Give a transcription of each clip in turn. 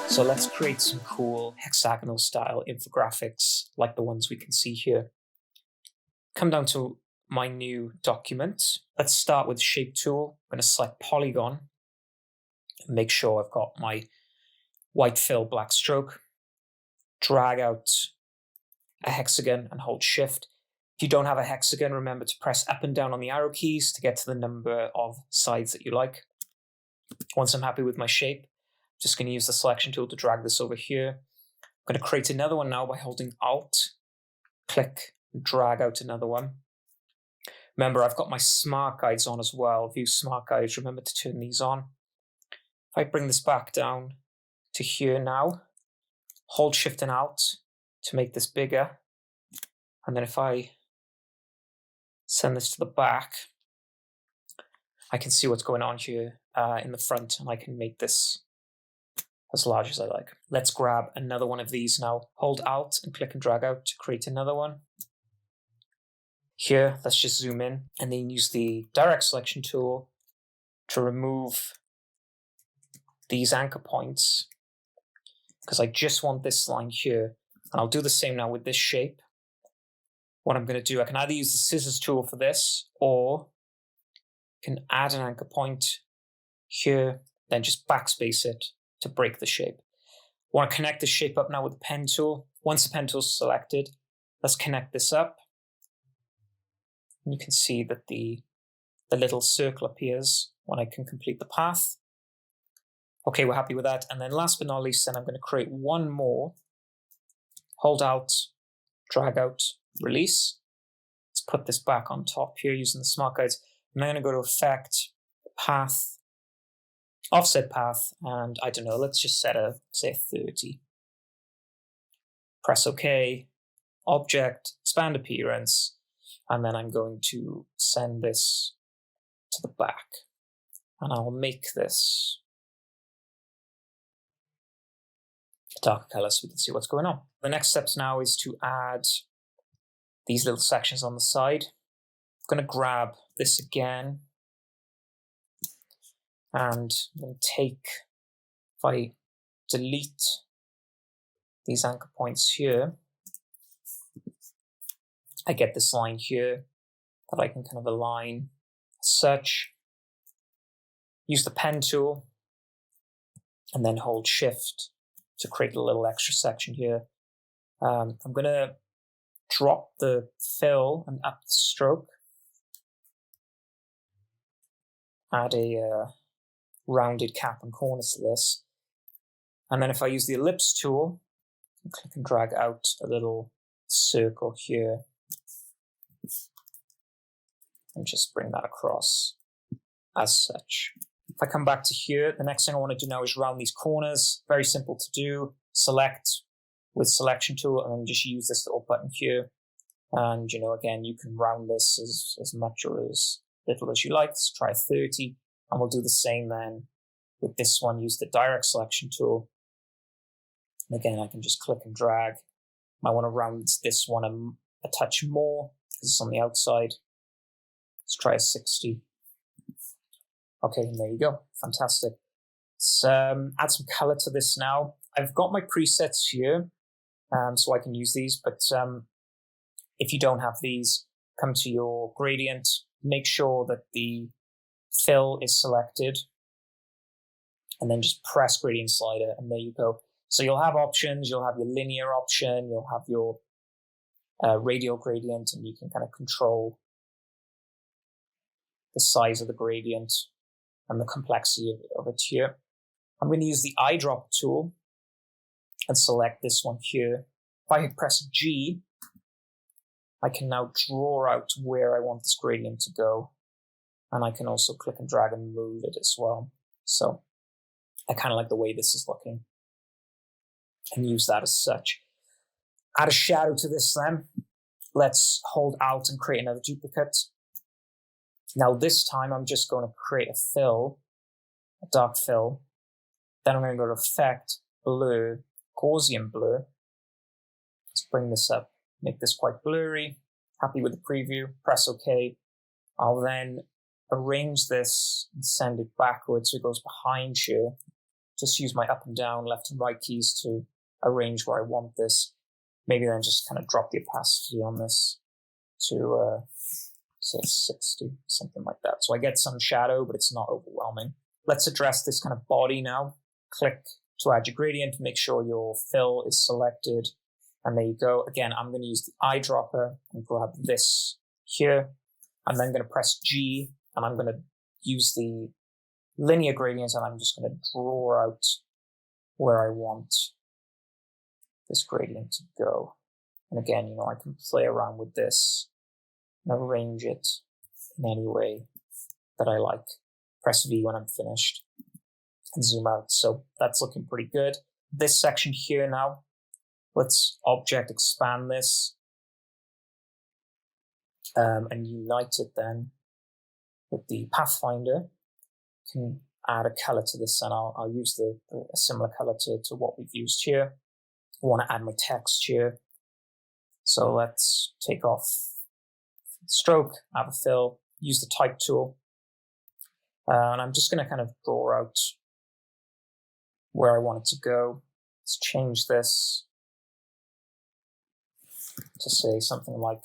So let's create some cool hexagonal style infographics like the ones we can see here. Come down to my new document. Let's start with shape tool. I'm going to select polygon and make sure I've got my white fill black stroke. Drag out a hexagon and hold shift. If you don't have a hexagon, remember to press up and down on the arrow keys to get to the number of sides that you like. Once I'm happy with my shape, I'm just going to use the selection tool to drag this over here. I'm going to create another one now by holding Alt, click, and drag out another one. Remember, I've got my smart guides on as well. View smart guides, remember to turn these on. If I bring this back down to here now, hold Shift and Alt to make this bigger. And then if I send this to the back, I can see what's going on here in the front, and I can make this as large as I like. Let's grab another one of these now. Hold Alt and click and drag out to create another one. Here, let's just zoom in and then use the direct selection tool to remove these anchor points, because I just want this line here. And I'll do the same now with this shape. What I'm going to do, I can either use the scissors tool for this, or can add an anchor point here, then just backspace it to break the shape. I want to connect the shape up now with the pen tool. Once the pen tool is selected, let's connect this up. And you can see that the little circle appears when I can complete the path. Okay, we're happy with that. And then last but not least, then I'm going to create one more. Hold Alt, drag out, release. Let's put this back on top here using the smart guides. I'm going to go to Effect, Path, Offset Path, and I don't know, let's just set a, say, 30. Press OK, Object, Expand Appearance, and then I'm going to send this to the back. And I'll make this a darker color so we can see what's going on. The next steps now is to add these little sections on the side. I'm going to grab this again, and I'm going to take, if I delete these anchor points here, I get this line here that I can kind of align as such. Use the pen tool, and then hold Shift to create a little extra section here. I'm going to drop the fill and up the stroke. Add a rounded cap and corners to this. And then if I use the ellipse tool, click and drag out a little circle here. And just bring that across as such. If I come back to here, the next thing I want to do now is round these corners. Very simple to do. Select with selection tool and then just use this little button here. And, you know, again, you can round this as much or as little as you like. Let's try 30. And we'll do the same then with this one. Use the direct selection tool. And again, I can just click and drag. I want to round this one a touch more because it's on the outside. Let's try a 60. Okay, and there you go. Fantastic. Let's add some color to this now. I've got my presets here, so I can use these, but if you don't have these, come to your gradient, make sure that the fill is selected, and then just press gradient slider, and there you go. So you'll have options, you'll have your linear option, you'll have your radial gradient, and you can kind of control the size of the gradient and the complexity of it here. I'm going to use the eyedropper tool and select this one here. If I press G, I can now draw out where I want this gradient to go. And I can also click and drag and move it as well. So I kind of like the way this is looking and use that as such. Add a shadow to this then. Let's hold Alt and create another duplicate. Now this time I'm just going to create a fill, a dark fill. Then I'm going to go to Effect, Blur, Gaussian Blur. Let's bring this up, make this quite blurry. Happy with the preview, press OK. I'll then arrange this and send it backwards so it goes behind here. Just use my up and down, left and right keys to arrange where I want this. Maybe then just kind of drop the opacity on this to, say 60, something like that. So I get some shadow, but it's not overwhelming. Let's address this kind of body now. Click to add your gradient, make sure your fill is selected. And there you go. Again, I'm going to use the eyedropper and grab this here. I'm then going to press G, and I'm going to use the linear gradient, and I'm just going to draw out where I want this gradient to go. And again, I can play around with this and arrange it in any way that I like. Press V when I'm finished and zoom out. So that's looking pretty good. This section here now, let's object expand this and unite it then with the Pathfinder. Can add a color to this, and I'll use a similar color to what we've used here. I want to add my text here. So let's take off stroke, add a fill, use the type tool. And I'm just going to kind of draw out where I want it to go. Let's change this to say something like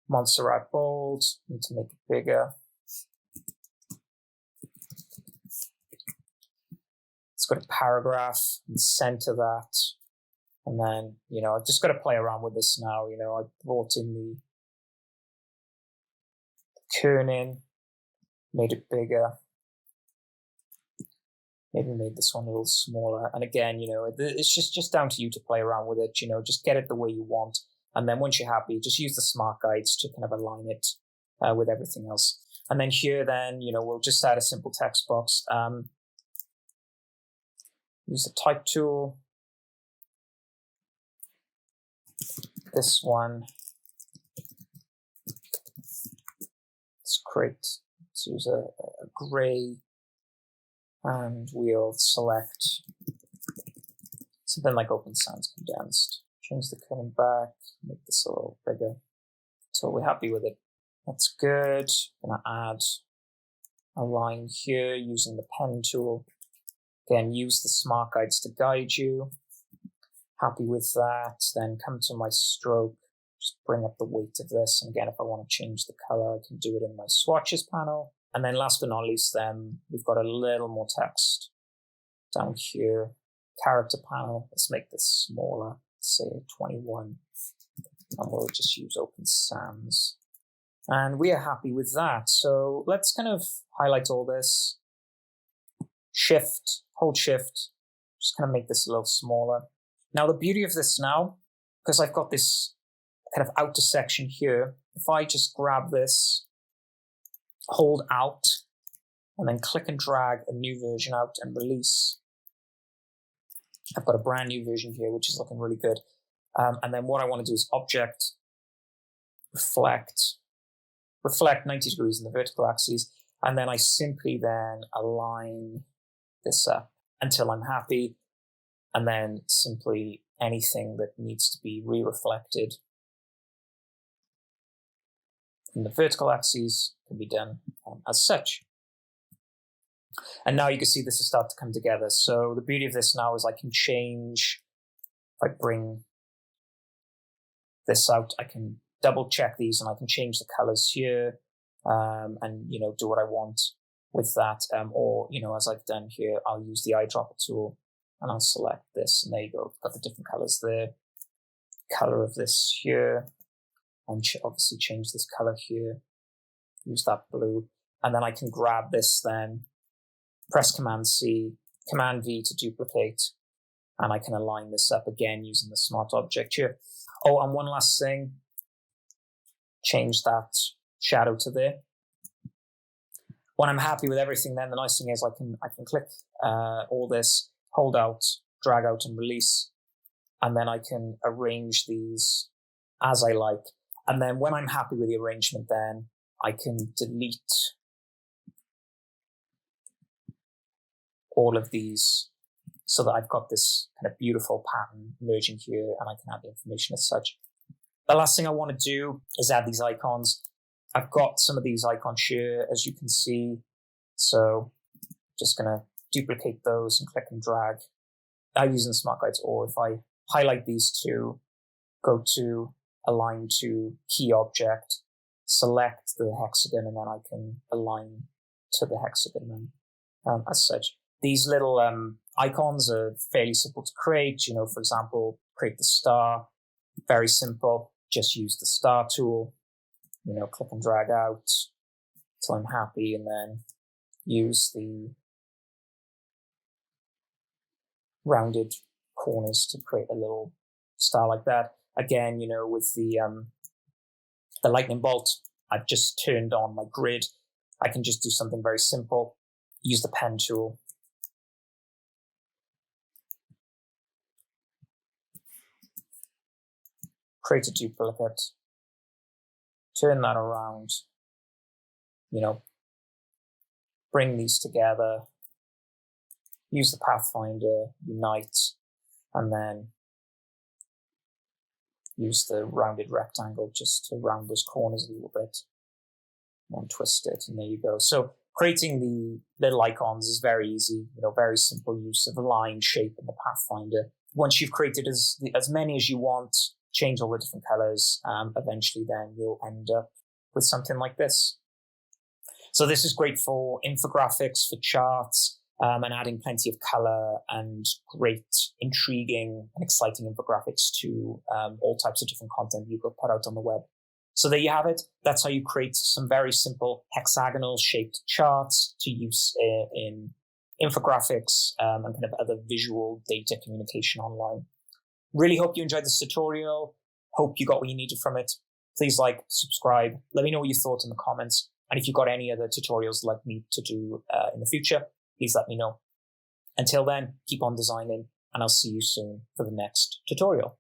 Montserrat bold. Need to make it bigger. Let's go to paragraph and center that. And then, I've just got to play around with this now. I brought in the kerning, made it bigger. Maybe made this one a little smaller. And again, it's just down to you to play around with it. Just get it the way you want. And then once you're happy, just use the smart guides to kind of align it with everything else. And then here, then, we'll just add a simple text box. Use the type tool. This one. Let's use a gray. And we'll select something like Open Sans Condensed. Change the color back, make this a little bigger. So we're happy with it. That's good. I'm going to add a line here using the pen tool. Again, use the smart guides to guide you. Happy with that. Then come to my stroke. Just bring up the weight of this. And again, if I want to change the color, I can do it in my swatches panel. And then last but not least, then we've got a little more text down here. Character panel. Let's make this smaller. Say 21. And we'll just use Open Sans. And we are happy with that. So let's kind of highlight all this. Hold shift. Just kind of make this a little smaller. Now the beauty of this now, because I've got this kind of outer section here, if I just grab this, hold Alt, and then click and drag a new version out and release. I've got a brand new version here, which is looking really good. And then what I want to do is object, reflect 90 degrees in the vertical axis, and then I simply then align this up until I'm happy, and then simply anything that needs to be re-reflected in the vertical axes can be done as such. And now you can see this is starting to come together. So the beauty of this now is I can change, if I bring this out, I can double check these and I can change the colors here and, do what I want with that. Or, as I've done here, I'll use the eyedropper tool and I'll select this, and there you go. Got the different colors there. Color of this here, and obviously change this color here. Use that blue, and then I can grab this then, press Command C, Command V to duplicate, and I can align this up again using the Smart Object here. Oh, and one last thing, change that shadow to there. When I'm happy with everything, then the nice thing is I can click all this, hold out, drag out and release, and then I can arrange these as I like. And then when I'm happy with the arrangement, then I can delete all of these so that I've got this kind of beautiful pattern emerging here, and I can add the information as such. The last thing I want to do is add these icons. I've got some of these icons here, as you can see. So just going to duplicate those and click and drag. I'm using Smart Guides, or if I highlight these two, go to Align to Key Object, select the hexagon, and then I can align to the hexagon as such. These little icons are fairly simple to create. You know, for example, create the star. Very simple. Just use the star tool. You know, click and drag out till I'm happy, and then use the rounded corners to create a little star like that. Again, you know, with the lightning bolt, I've just turned on my grid. I can just do something very simple. Use the pen tool. Create a duplicate. Turn that around. You know, bring these together. Use the Pathfinder, unite, and then use the rounded rectangle just to round those corners a little bit. And then twist it, and there you go. So creating the little icons is very easy. You know, very simple use of the line, shape, and the Pathfinder. Once you've created as many as you want, change all the different colors, eventually then you'll end up with something like this. So this is great for infographics, for charts, and adding plenty of color and great, intriguing, and exciting infographics to all types of different content you could put out on the web. So there you have it. That's how you create some very simple hexagonal shaped charts to use in infographics and kind of other visual data communication online. Really hope you enjoyed this tutorial. Hope you got what you needed from it. Please like, subscribe. Let me know what you thought in the comments. And if you've got any other tutorials you'd like me to do in the future, please let me know. Until then, keep on designing, and I'll see you soon for the next tutorial.